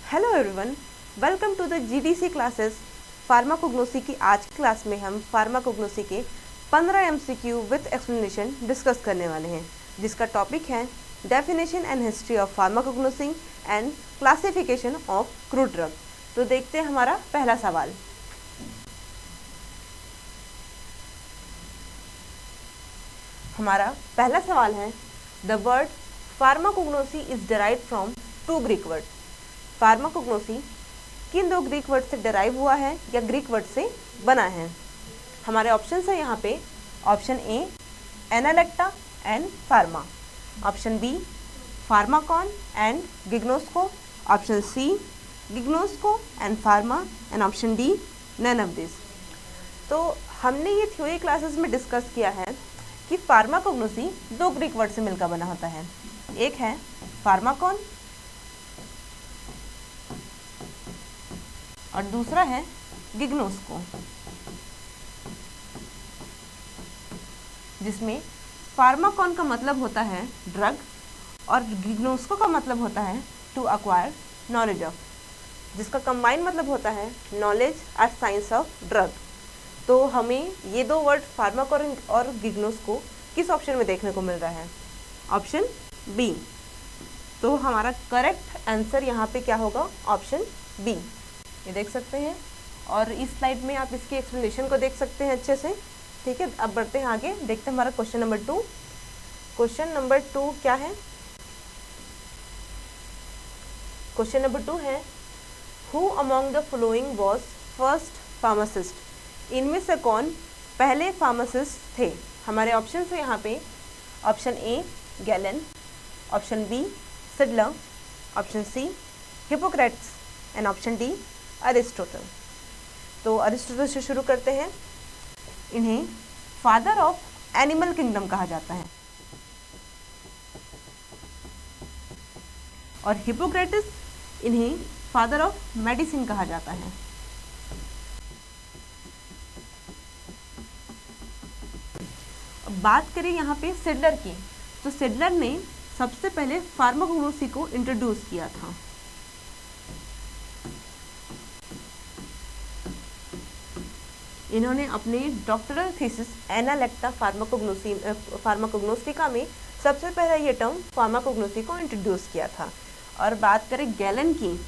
Hello everyone, welcome to the GDC classes pharmacognosy की। आज की क्लास में हम फार्माकोग्नोसी के 15 एमसीक्यू विथ एक्सप्लेनेशन डिस्कस करने वाले हैं, जिसका टॉपिक है definition and history of pharmacognosy and classification of crude drug. तो देखते हैं हमारा पहला सवाल। हमारा पहला सवाल है, the word pharmacognosy is derived from two Greek word. Pharmacognosy किन दो ग्रीक वर्ड से डिराइव हुआ है या ग्रीक वर्ड से बना है? हमारे ऑप्शन है यहाँ पे। Option A Analecta and pharma, option B pharmakon and gignosco, option C gignosco and pharma, and option D none of this. तो हमने ये थ्योरी क्लासेस में डिस्कस किया है कि फार्माकोग्नोसी दो ग्रीक वर्ड से मिलकर बना होता है। एक है फार्माकॉन और दूसरा है गिग्नोस्को, जिसमें फार्माकॉन का मतलब होता है ड्रग और गिग्नोस्को का मतलब होता है टू अक्वायर नॉलेज ऑफ, जिसका कंबाइन मतलब होता है knowledge and science of drug. तो हमें ये दो वर्ड फार्माकॉन और गिग्नोस्को किस ऑप्शन में देखने को मिल रहा है? Option B. तो हमारा करेक्ट आंसर यहाँ पे क्या होगा? Option B. ये देख सकते हैं और इस स्लाइड में आप इसकी एक्सप्लेनेशन को देख सकते हैं अच्छे से। ठीक है, अब बढ़ते हैं आगे, देखते हैं हमारा क्वेश्चन नंबर 2। क्वेश्चन नंबर 2 क्या है? क्वेश्चन नंबर 2 है, who among the following was first pharmacist? इनमें से कौन पहले फार्मासिस्ट थे? हमारे ऑप्शन है यहाँ पे। Option A Galen, option B Seydler, option C Hippocrates and option D Aristotle. तो अरिस्टोटल से शुरू करते हैं। इन्हें फादर ऑफ एनिमल किंगडम कहा जाता है और हिपोक्रेटिस इन्हें फादर ऑफ मेडिसिन कहा जाता है। अब बात करें यहाँ पे सिडलर की, तो सिडलर ने सबसे पहले फार्माकोग्नोसी को इंट्रोड्यूस किया था। इन्होंने अपने डॉक्टरल थीसिस एनालेक्टा फार्माकोग्नोस्टिका में सबसे पहले ये टर्म फार्माकोग्नोसी को इंट्रोड्यूस किया था। और बात करें गैलन की,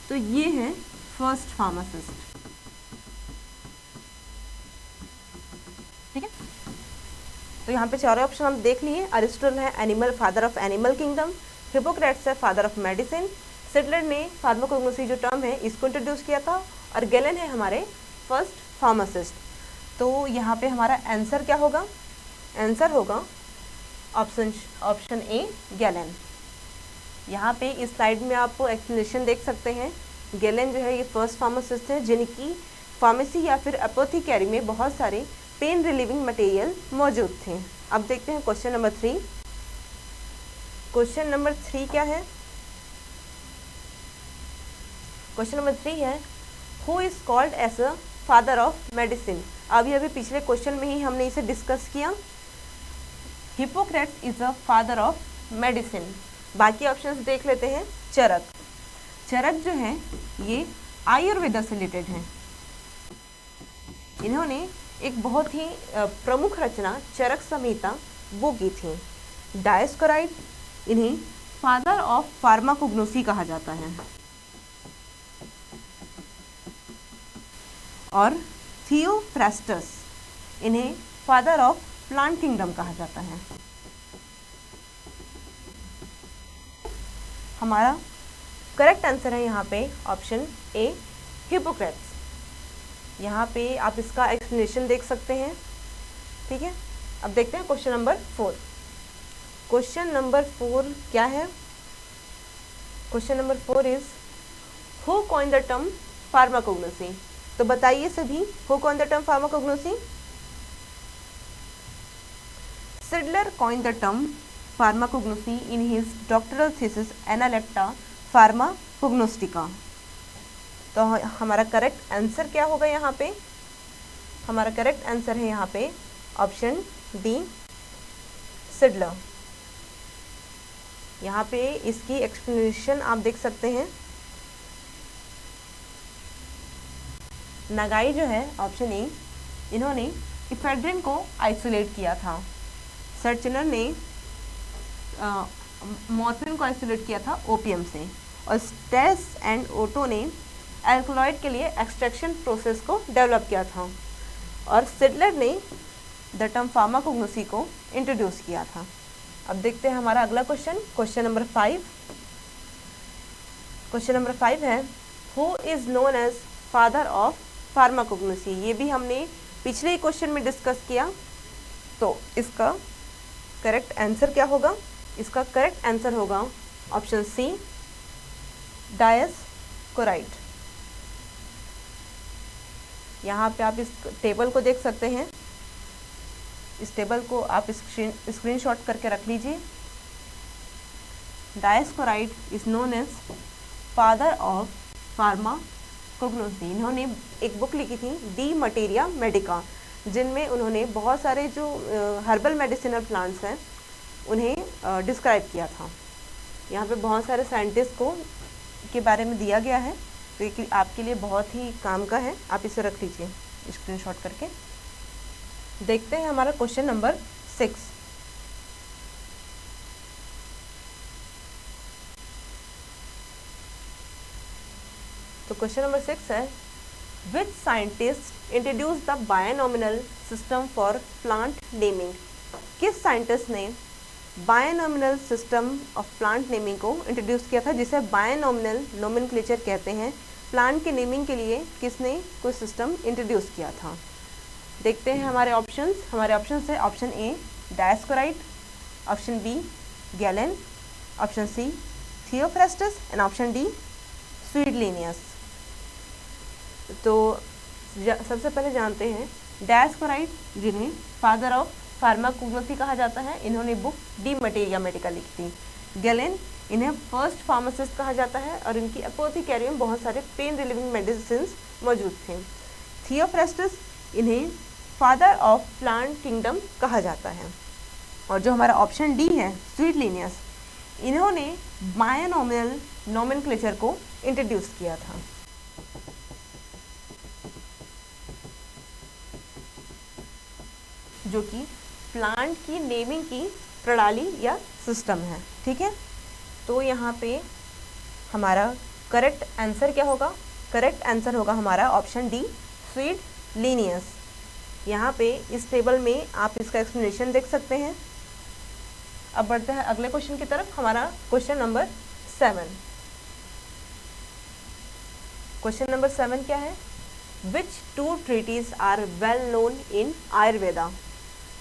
तो ये है फर्स्ट फार्मासिस्ट। ठीक है, तो यहाँ पे चारों ऑप्शन हम देख लिए। अरिस्टोटल है animal father of animal kingdom, Hippocrates है फादर ऑफ मेडिसिन, सिडलर ने फार्माकोग्नोसी जो टर्म है इसको इंट्रोड्यूस किया था, और गैलन है हमारे फर्स्ट फार्मासिस्ट। तो यहाँ पे हमारा आंसर क्या होगा? आंसर होगा ऑप्शन ए गैलन। यहाँ पे इस स्लाइड में आप एक्सप्लेनेशन देख सकते हैं। गैलन जो है ये फर्स्ट फार्मासिस्ट है जिनकी फार्मेसी या फिर एपोथेकेरी में बहुत सारे पेन रिलीविंग मटेरियल मौजूद थे। अब देखते हैं क्वेश्चन नंबर 3। क्वेश्चन नंबर 3 क्या है? क्वेश्चन नंबर 3 है, who is called as a father of medicine? अभी पिछले क्वेश्चन में ही हमने इसे डिस्कस किया। Hippocrates is a father of medicine. बाकी ऑप्शंस देख लेते हैं। चरक, चरक जो है ये आयुर्वेदा से रिलेटेड है। इन्होंने एक बहुत ही प्रमुख रचना चरक संहिता वो की थी। डायोस्कोराइड, इन्हें फादर ऑफ फार्माकोग्नोसी कहा जाता है। और थियोफ्रास्टस, इन्हें फादर ऑफ प्लांट किंगडम कहा जाता है। हमारा करेक्ट आंसर है यहाँ पे ऑप्शन ए हिपोक्रेट्स। यहाँ पे आप इसका एक्सप्लेनेशन देख सकते हैं। ठीक है, अब देखते हैं क्वेश्चन नंबर 4। क्वेश्चन नंबर 4 क्या है? Question number 4 is, who coined the term pharmacognosy? तो बताइए सभी, who coined the term pharmacognosy? Seydler coined the term pharmacognosy in his doctoral thesis Analecta Pharmacognostica. तो हमारा करेक्ट आंसर क्या होगा यहाँ पे? हमारा करेक्ट आंसर है यहाँ पे ऑप्शन डी सिडलर। यहाँ पे इसकी एक्सप्लेनेशन आप देख सकते हैं। नगाई जो है ऑप्शन ए, इन्होंने इफेड्रिन को आइसोलेट किया था। सर्चनर ने मॉर्फिन को आइसोलेट किया था ओपियम से, और स्टेस एंड ओटो ने एल्कलॉइड के लिए एक्सट्रैक्शन प्रोसेस को डेवलप किया था, और सिडलर ने द टर्म फार्माकोग्नोसी को इंट्रोड्यूस किया था। अब देखते हैं हमारा अगला question, question number 5। Question number 5 है, who is known as father of pharmacognosy. ये भी हमने पिछले क्वेश्चन में डिस्कस किया। तो इसका करेक्ट आंसर क्या होगा? इसका करेक्ट आंसर होगा ऑप्शन सी, डायस्कोराइड। यहाँ पे आप इस टेबल को देख सकते हैं, इस टेबल को आप स्क्रीनशॉट करके रख लीजिए। Dioscorides is known as father of pharmacognosy. इन्होंने एक बुक लिखी थी डी मटेरिया मेडिका, जिनमें उन्होंने बहुत सारे जो हर्बल मेडिसिनल प्लांट्स हैं उन्हें डिस्क्राइब किया था। यहाँ पे बहुत सारे साइंटिस्ट को के बारे में दिया गया है, तो ये आपके लिए बहुत ही काम का है, आप इसे रख लीजिए स्क्रीनशॉट करके। देखते हैं हमारा क्वेश्चन नंबर 6। तो क्वेश्चन नंबर 6 है, which scientist introduce the binomial system for plant naming. किस साइंटिस्ट ने binomial system of plant naming को इंट्रोड्यूस किया था, जिसे बायनॉमिनल नोमेनक्लेचर कहते हैं। प्लांट के नेमिंग के लिए किसने कोई सिस्टम इंट्रोड्यूस किया था? देखते हैं हमारे ऑप्शंस। हमारे ऑप्शंस है option A Dioscorides, option B Galen, option C Theophrastus and option D Swedlinius. तो सबसे पहले जानते हैं डायस्कोराइड, जिन्हें फादर ऑफ फार्माकोग्नोसी कहा जाता है। इन्होंने बुक डी मटेरिया मेडिका लिखी थी। गैलेन, इन्हें फर्स्ट फार्मासिस्ट कहा जाता है, और इनकी एपोथेकेरी में बहुत सारे पेन रिलीविंग मेडिसिन मौजूद थे। थियोफ्रास्टस, इन्हें फादर ऑफ प्लांट किंगडम कहा जाता है। और जो हमारा ऑप्शन डी है स्वीडलिनियस, इन्होंने बायनॉमिनल नोमेनक्लेचर को इंट्रोड्यूस किया था। जो कि प्लांट की नेमिंग की प्रणाली या सिस्टम है। ठीक है, तो यहाँ पे हमारा करेक्ट आंसर क्या होगा? करेक्ट आंसर होगा हमारा ऑप्शन डी स्वीडलिनियस। यहाँ पे इस टेबल में आप इसका एक्सप्लेनेशन देख सकते हैं। अब बढ़ते हैं अगले क्वेश्चन की तरफ, हमारा क्वेश्चन नंबर 7। क्वेश्चन नंबर 7 क्या है? Which two treatises are well known in Ayurveda.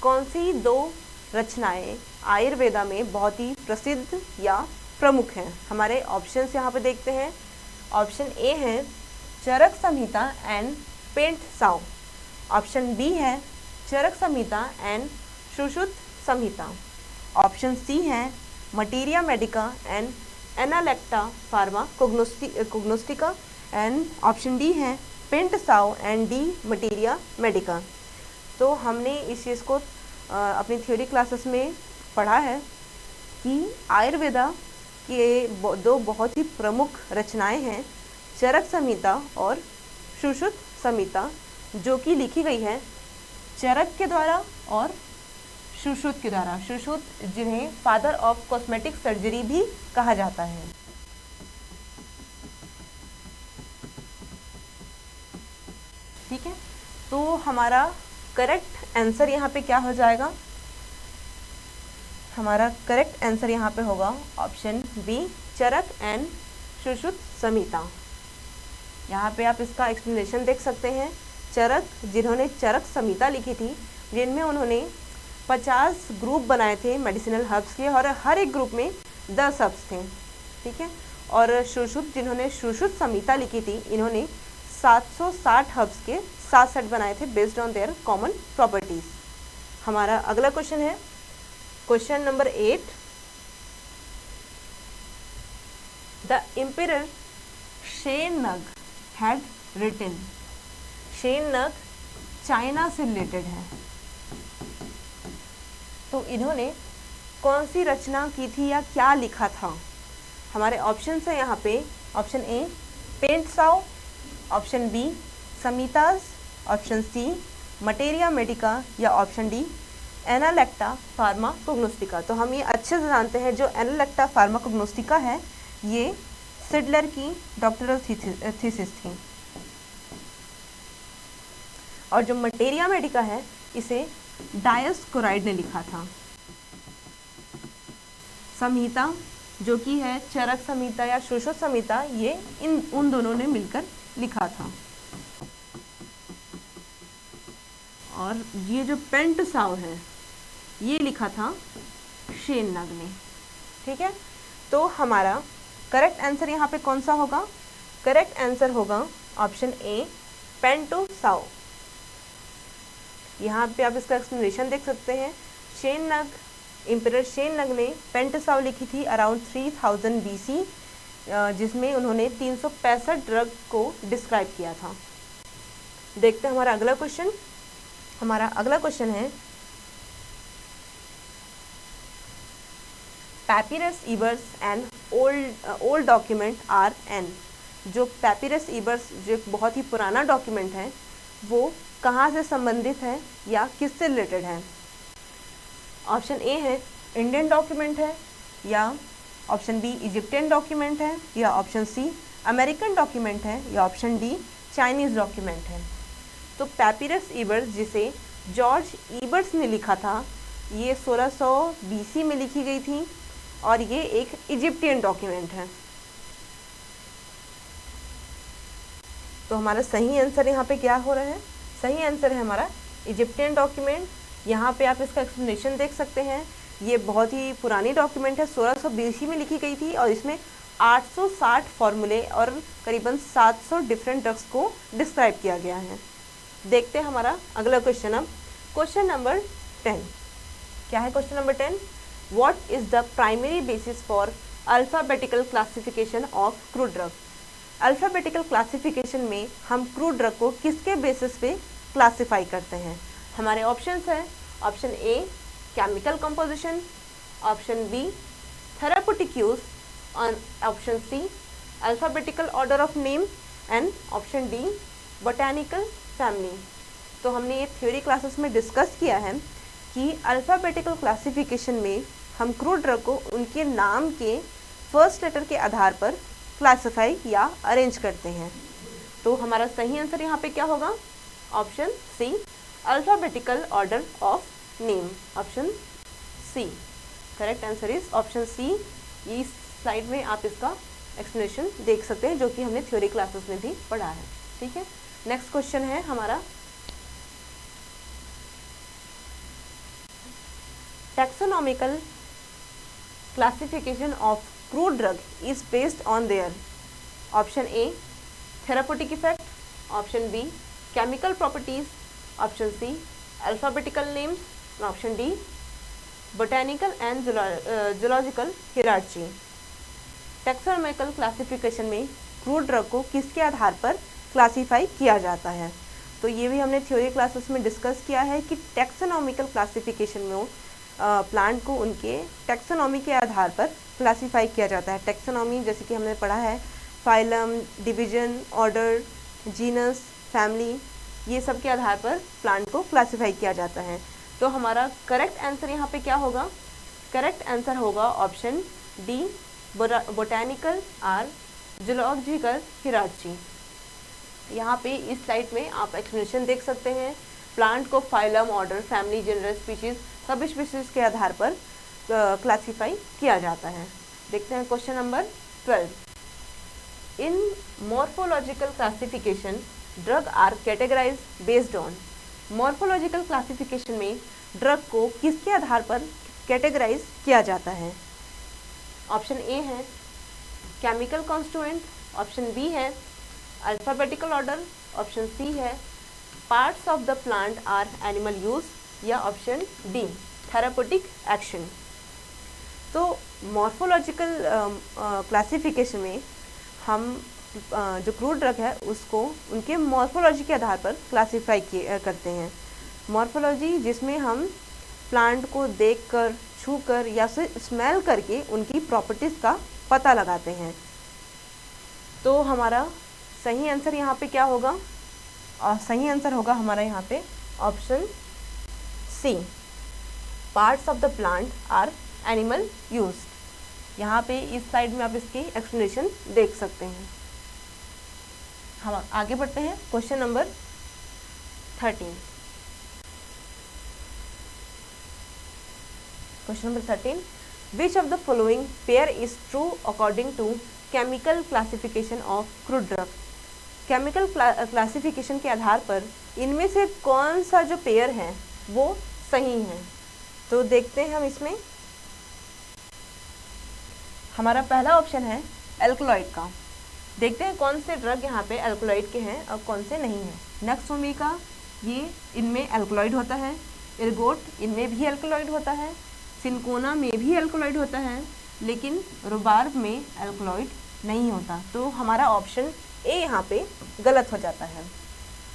कौन सी दो रचनाएं आयुर्वेदा में बहुत ही प्रसिद्ध या प्रमुख हैं? हमारे ऑप्शंस यहाँ पे देखते हैं। ऑप्शन ए है Charaka Samhita and Pen Tsao, option B है Charaka Samhita and Sushruta Samhita, option C है materia medica and Analecta Pharmacognostica, and option D है Pen Tsao and De materia medica. तो हमने इस चीज़ को अपनी थ्योरी क्लासेस में पढ़ा है कि आयुर्वेदा के दो बहुत ही प्रमुख रचनाएं हैं, चरक संहिता और सुश्रुत संहिता, जो कि लिखी गई है चरक के द्वारा और सुश्रुत के द्वारा। सुश्रुत, जिन्हें फादर ऑफ कॉस्मेटिक सर्जरी भी कहा जाता है। ठीक है, तो हमारा करेक्ट आंसर यहाँ पे क्या हो जाएगा? हमारा करेक्ट आंसर यहाँ पे होगा option B Charaka and Sushruta Samhita. यहाँ पे आप इसका एक्सप्लेनेशन देख सकते हैं। चरक, जिन्होंने चरक संहिता लिखी थी, जिनमें उन्होंने 50 ग्रुप बनाए थे मेडिसिनल हर्ब्स के, और हर एक ग्रुप में 10 हर्ब्स थे। ठीक है, और सुश्रुत, जिन्होंने सुश्रुत संहिता लिखी थी, इन्होंने 760 हर्ब्स के 7 सेट बनाए थे based on their common properties. हमारा अगला क्वेश्चन है question number 8। The emperor Shennong had written. Shennong China से रिलेटेड है, तो इन्होंने कौन सी रचना की थी या क्या लिखा था? हमारे ऑप्शन है यहाँ पे, option A Pen Tsao, option B समीताज, ऑप्शन सी मटेरिया मेडिका, या ऑप्शन डी एनालेक्टा फार्माकोग्नोस्टिका। तो हम ये अच्छे से जानते हैं जो एनालेक्टा फार्माकोग्नोस्टिका है ये सिडलर की डॉक्टरल थीसिस थी, और जो मटेरिया मेडिका है इसे डायस्कोराइड ने लिखा था। संहिता जो कि है चरक संहिता या शुश्रुत संहिता, ये उन दोनों ने मिलकर लिखा था। और ये जो पेंटसाउ है ये लिखा था शेननग ने। ठीक है, तो हमारा करेक्ट आंसर यहाँ पे कौन सा होगा? करेक्ट आंसर होगा ऑप्शन ए पेंटोसाउ। यहाँ पे आप इसका एक्सप्लेनेशन देख सकते हैं। शेननग, इम्परर शेननग ने पेंटसाउ लिखी थी अराउंड 3000 BC, जिसमें उन्होंने 365 ड्रग को डिस्क्राइब किया था। देखते हैं हमारा अगला क्वेश्चन। हमारा अगला क्वेश्चन है papyrus Ebers and old document are an. जो पैपिरस इबर्स जो एक बहुत ही पुराना डॉक्यूमेंट है वो कहाँ से संबंधित है या किससे रिलेटेड है? ऑप्शन ए है इंडियन डॉक्यूमेंट है, या ऑप्शन बी इजिप्टियन डॉक्यूमेंट है, या ऑप्शन सी अमेरिकन डॉक्यूमेंट है, या ऑप्शन डी चाइनीज़ डॉक्यूमेंट है। तो पैपिरस इबर्स जिसे जॉर्ज इबर्स ने लिखा था ये 1600 BC में लिखी गई थी, और ये एक इजिप्टियन डॉक्यूमेंट है। तो हमारा सही आंसर यहाँ पे क्या हो रहा है? सही आंसर है हमारा इजिप्टियन डॉक्यूमेंट। यहाँ पे आप इसका एक्सप्लेनेशन देख सकते हैं। ये बहुत ही पुरानी डॉक्यूमेंट है, 1600 BC में लिखी गई थी, और इसमें 860 फॉर्मूले और करीबन 700 डिफरेंट ड्रग्स को डिस्क्राइब किया गया है। देखते हैं हमारा अगला क्वेश्चन। अब क्वेश्चन नंबर 10 क्या है? Question number 10, what is the primary basis for alphabetical classification of crude drug. Alphabetical classification में हम क्रूड ड्रग को किसके बेसिस पे क्लासिफाई करते हैं? हमारे ऑप्शंस हैं option A chemical composition, option B therapeutic use, option C alphabetical order of name, and option D botanical family. तो हमने ये थ्योरी क्लासेस में डिस्कस किया है कि अल्फ़ाबेटिकल क्लासिफिकेशन में हम क्रूड ड्रग को उनके नाम के फर्स्ट लेटर के आधार पर क्लासिफाई या अरेंज करते हैं। तो हमारा सही आंसर यहाँ पे क्या होगा? Option C alphabetical order of name, option C. Correct answer is option C. इस स्लाइड में आप इसका एक्सप्लेनेशन देख सकते हैं जो कि हमने थ्योरी क्लासेस में भी पढ़ा है। ठीक है, नेक्स्ट क्वेश्चन है हमारा taxonomical classification of crude drug is based on their option A therapeutic effect, option B chemical properties, option C alphabetical names, and option D botanical and zoological hierarchy। Taxonomical classification में crude drug को किसके आधार पर classify किया जाता है? तो ये भी हमने थ्योरी क्लासेस में डिस्कस किया है कि टैक्सोनॉमिकल क्लासिफिकेशन में प्लांट को उनके टैक्सोनॉमी के आधार पर क्लासीफाई किया जाता है। टैक्सोनॉमी जैसे कि हमने पढ़ा है phylum, division, order, genus, family, ये सब के आधार पर प्लांट को क्लासीफाई किया जाता है। तो हमारा करेक्ट आंसर यहाँ पे क्या होगा? करेक्ट आंसर होगा ऑप्शन डी बोटैनिकल और जूलॉजिकल हियरार्ची। यहाँ पे इस स्लाइड में आप एक्सप्लेनेशन देख सकते हैं। प्लांट को phylum, order, family, general, species, सब स्पीशीज के आधार पर क्लासीफाई किया जाता है। देखते हैं question number 12। In morphological classification drug are categorise based on. Morphological classification में ड्रग को किसके आधार पर कैटेगराइज किया जाता है? ऑप्शन ए है केमिकल कॉन्स्टिट्यूएंट, ऑप्शन बी है अल्फ़ाबेटिकल ऑर्डर, ऑप्शन सी है parts of the plant or animal use, या ऑप्शन डी थेराप्यूटिक एक्शन। तो मॉर्फोलॉजिकल क्लासिफिकेशन में हम जो क्रूड ड्रग है उसको उनके मॉर्फोलॉजी के आधार पर क्लासिफाई करते हैं। मॉर्फोलॉजी जिसमें हम प्लांट को देखकर, छूकर या फिर स्मेल करके उनकी प्रॉपर्टीज़ का पता लगाते हैं। तो हमारा सही आंसर यहाँ पे क्या होगा? और सही आंसर होगा हमारा यहाँ पे option C, parts of the plant or animal used. यहाँ पे इस साइड में आप इसकी एक्सप्लेनेशन देख सकते हैं। हम आगे बढ़ते हैं question number 13। Question number 13, which of the following pair is true according to chemical classification of crude drug. Chemical classification के आधार पर इनमें से कौन सा जो पेयर है वो सही है। तो देखते हैं हम इसमें, हमारा पहला ऑप्शन है एल्कलॉइड का। देखते हैं कौन से ड्रग यहाँ पे एल्कलॉइड के हैं और कौन से नहीं हैं। नक्सोमिका, ये इनमें एल्कलॉइड होता है। एर्गोट, इनमें भी एल्कलॉइड होता है। सिनकोना में भी एल्कलॉइड होता है, लेकिन रुबार्ब में एल्कलॉइड नहीं होता। तो हमारा ऑप्शन ए यहाँ पे गलत हो जाता है।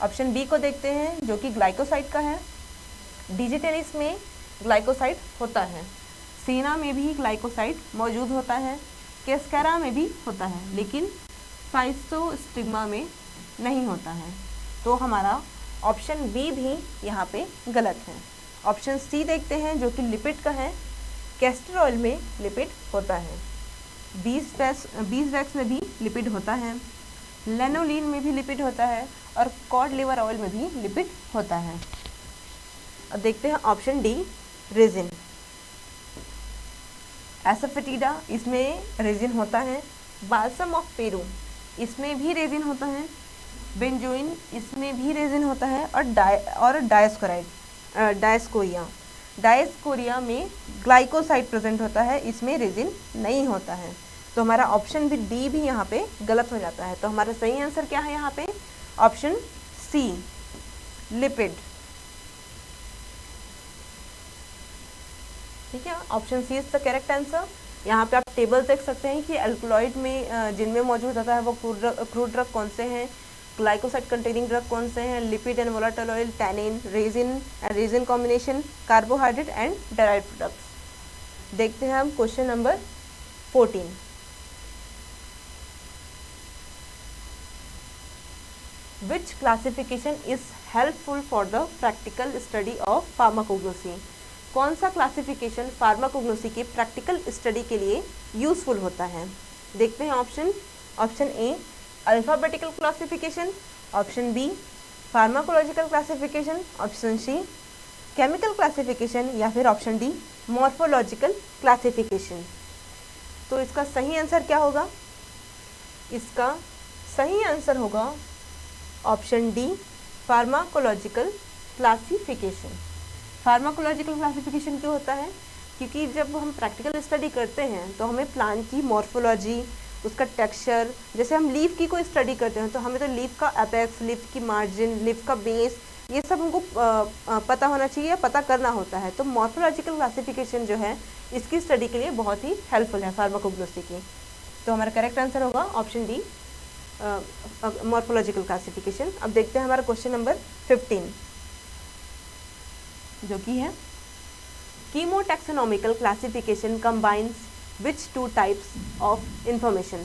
ऑप्शन बी को देखते हैं, जो कि ग्लाइकोसाइड का है। डिजिटेरिस में ग्लाइकोसाइड होता है। सीना में भी ग्लाइकोसाइड मौजूद होता है। कैस्कैरा में भी होता है, लेकिन फाइटोस्टिग्मा में नहीं होता है। तो हमारा ऑप्शन बी भी यहाँ पे गलत है। ऑप्शन सी देखते हैं, जो कि लिपिड का है। कैस्टर ऑयल में लिपिड होता है। बीज वैक्स में भी लिपिड होता है। लेनोलिन में भी लिपिड होता है और कॉड लिवर ऑयल में भी लिपिड होता है। अब देखते हैं ऑप्शन डी, रेजिन। एसोफेटिडा, इसमें रेजिन होता है। बाल्सम ऑफ पेरू, इसमें भी रेजिन होता है। बेंजोइन, इसमें भी रेजिन होता है। और डायस्कोरिया में ग्लाइकोसाइड प्रेजेंट होता है, इसमें रेजिन नहीं होता है। तो हमारा ऑप्शन भी डी भी यहाँ पे गलत हो जाता है। तो हमारा सही आंसर क्या है यहाँ पे? Option C, lipid. ठीक है, option C is the correct answer. यहाँ पे आप टेबल देख सकते हैं कि अल्कलॉइड में जिनमें मौजूद होता है वो क्रूड ड्रग कौन से हैं, ग्लाइकोसाइड कंटेनिंग ड्रग कौन से हैं, lipid and volatile oil, tannin, resin combination, carbohydrate and derived products. देखते हैं हम question number 14। Which classification is helpful for the practical study of pharmacognosy? कौन सा क्लासिफिकेशन फार्माकोग्नोसी के प्रैक्टिकल स्टडी के लिए यूजफुल होता है? देखते हैं option A, alphabetical classification. Option B, pharmacological classification. Option C, chemical classification. या फिर ऑप्शन डी, मॉर्फोलॉजिकल क्लासिफिकेशन। तो इसका सही आंसर क्या होगा? इसका सही आंसर होगा option D, pharmacological classification. Pharmacological classification क्यों होता है? क्योंकि जब हम प्रैक्टिकल स्टडी करते हैं तो हमें प्लांट की मॉर्फोलॉजी, उसका टेक्सचर, जैसे हम लीफ की कोई स्टडी करते हैं तो हमें तो लीफ का एपेक्स, लीफ की मार्जिन, लीफ का बेस, ये सब हमको पता होना चाहिए, पता करना होता है। तो मॉर्फोलॉजिकल क्लासिफिकेशन जो है इसकी स्टडी के लिए बहुत ही हेल्पफुल है फार्माकोग्नोसी की। तो हमारा करेक्ट आंसर होगा ऑप्शन डी, मॉर्फोलॉजिकल क्लासिफिकेशन। अब देखते हैं हमारा क्वेश्चन नंबर 15, जो कि है chemotaxonomical classification combines which two types of information.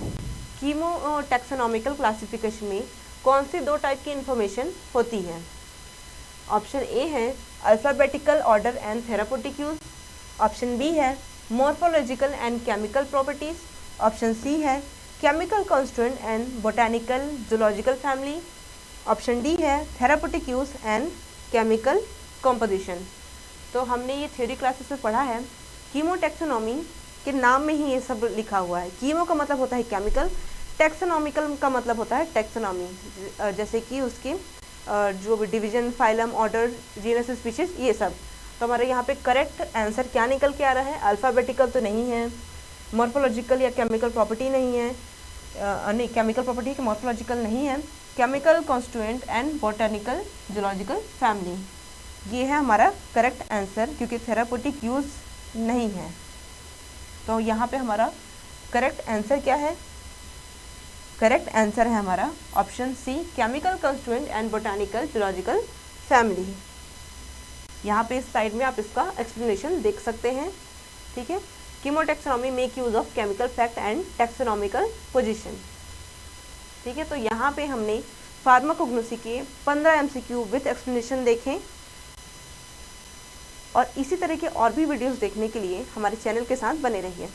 Chemotaxonomical classification में कौन सी दो टाइप की इंफॉर्मेशन होती है? ऑप्शन ए है alphabetical order and therapeutic use. Option B है morphological and chemical properties. Option C है chemical constituent and botanical zoological family. Option D है therapeutic use and chemical composition. तो हमने ये थ्योरी क्लासेस में पढ़ा है, कीमोटैक्सोनॉमी के नाम में ही ये सब लिखा हुआ है। कीमो का मतलब होता है केमिकल, टैक्सोनॉमिकल का मतलब होता है टैक्सोनॉमी, जैसे कि उसकी जो भी division, phylum, order, genus, species, ये सब। तो हमारे यहाँ पे करेक्ट आंसर क्या निकल के आ रहा है? अल्फ़ाबेटिकल तो नहीं है, मॉर्फोलॉजिकल या केमिकल प्रॉपर्टी नहीं है, नहीं केमिकल प्रॉपर्टी की मॉर्फोलॉजिकल नहीं है, chemical constituent and botanical zoological family, ये है हमारा करेक्ट आंसर, क्योंकि थेराप्यूटिक यूज़ नहीं है। तो यहाँ पे हमारा करेक्ट आंसर क्या है? करेक्ट आंसर है हमारा option C, chemical constituent and botanical zoological family. यहाँ पे इस साइड में आप इसका एक्सप्लेनेशन देख सकते हैं। ठीक है, कीमोटैक्सोनॉमी make use of chemical fact and taxonomical position. ठीक है, तो यहाँ पे हमने फार्माकोग्नोसी के 15 MCQ विथ एक्सप्लेनेशन देखें और इसी तरह के और भी वीडियोस देखने के लिए हमारे चैनल के साथ बने रहिए।